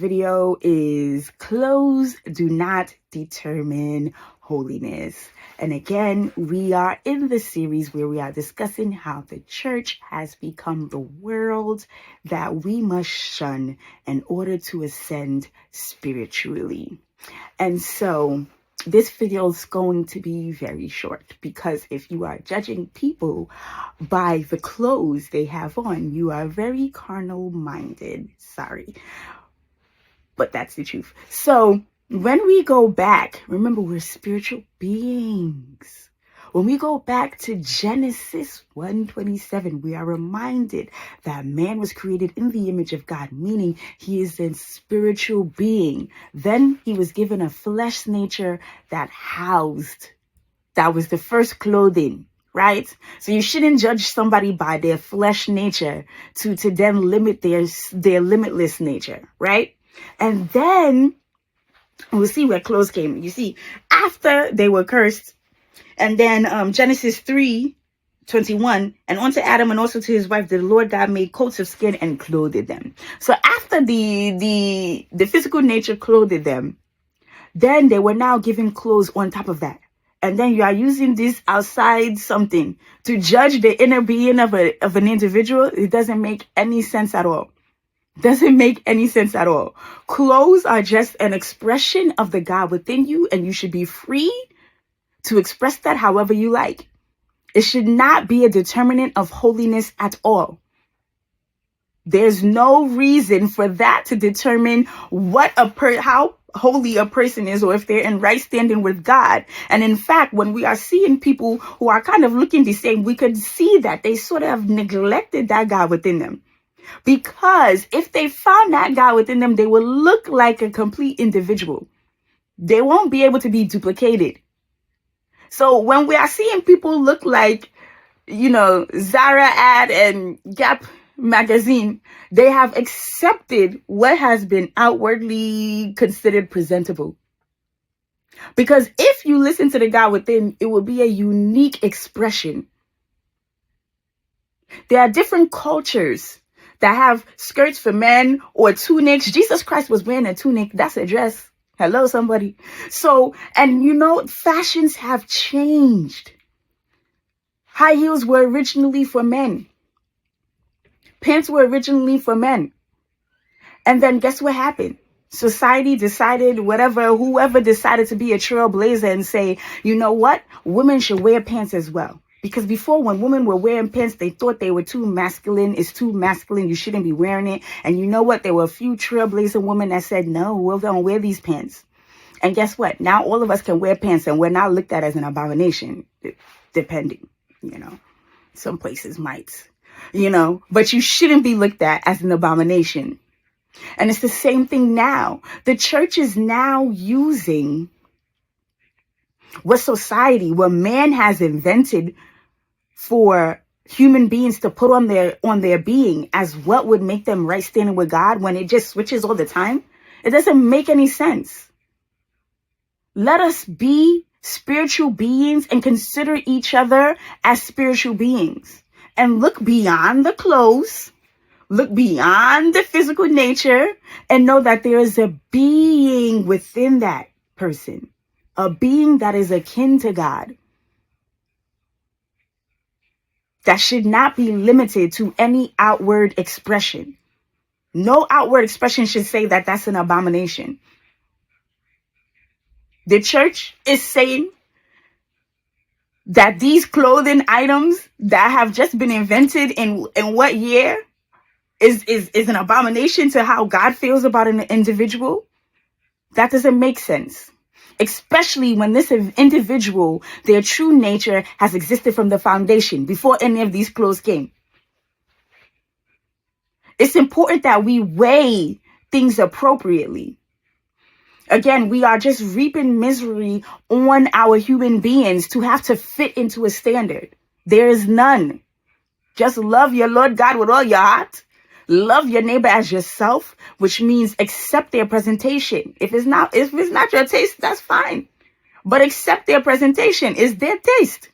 video is clothes do not determine holiness. And again, we are in the series where we are discussing how the church has become the world that we must shun in order to ascend spiritually. And so this video is going to be very short, because if you are judging people by the clothes they have on, you are very carnal minded. Sorry, but that's the truth. So when we go back, remember, we're spiritual beings. When we go back to Genesis 1:27, we are reminded that man was created in the image of God, meaning he is a spiritual being. Then he was given a flesh nature that was the first clothing, right? So you shouldn't judge somebody by their flesh nature to then limit their limitless nature, right? And then we'll see where clothes came. You see, after they were cursed, and then Genesis 3:21, and unto Adam and also to his wife, the Lord God made coats of skin and clothed them. So after the physical nature clothed them, then they were now given clothes on top of that. And then you are using this outside something to judge the inner being of an individual. It doesn't make any sense at all. Doesn't make any sense at all. Clothes are just an expression of the God within you, and you should be free to express that however you like. It should not be a determinant of holiness at all. There's no reason for that to determine how holy a person is, or if they're in right standing with God. And in fact, when we are seeing people who are kind of looking the same, we could see that they sort of have neglected that God within them. Because if they found that God within them, they will look like a complete individual. They won't be able to be duplicated. So when we are seeing people look like, Zara ad and Gap magazine, they have accepted what has been outwardly considered presentable. Because if you listen to the God within, it will be a unique expression. There are different cultures that have skirts for men or tunics. Jesus Christ was wearing a tunic. That's a dress. Hello, somebody. So, and fashions have changed. High heels were originally for men. Pants were originally for men. And then guess what happened? Society decided, whoever decided to be a trailblazer and say, you know what? Women should wear pants as well. Because before, when women were wearing pants, they thought they were too masculine. It's too masculine. You shouldn't be wearing it. And you know what? There were a few trailblazer women that said, no, we don't wear these pants. And guess what? Now all of us can wear pants, and we're not looked at as an abomination, depending, some places might, but you shouldn't be looked at as an abomination. And it's the same thing now. The church is now using what man has invented for human beings to put on their being as what would make them right standing with God, when it just switches all the time. It doesn't make any sense. Let us be spiritual beings and consider each other as spiritual beings, and look beyond the clothes, look beyond the physical nature, and know that there is a being within that person, a being that is akin to God, that should not be limited to any outward expression. No outward expression should say that that's an abomination. The church is saying that these clothing items that have just been invented in what year is an abomination to how God feels about an individual. That doesn't make sense. Especially when this individual, their true nature has existed from the foundation before any of these clothes came. It's important that we weigh things appropriately. Again, we are just reaping misery on our human beings to have to fit into a standard. There is none. Just love your Lord God with all your heart. Love your neighbor as yourself, which means accept their presentation. If it's not your taste, that's fine. But accept their presentation. It's their taste.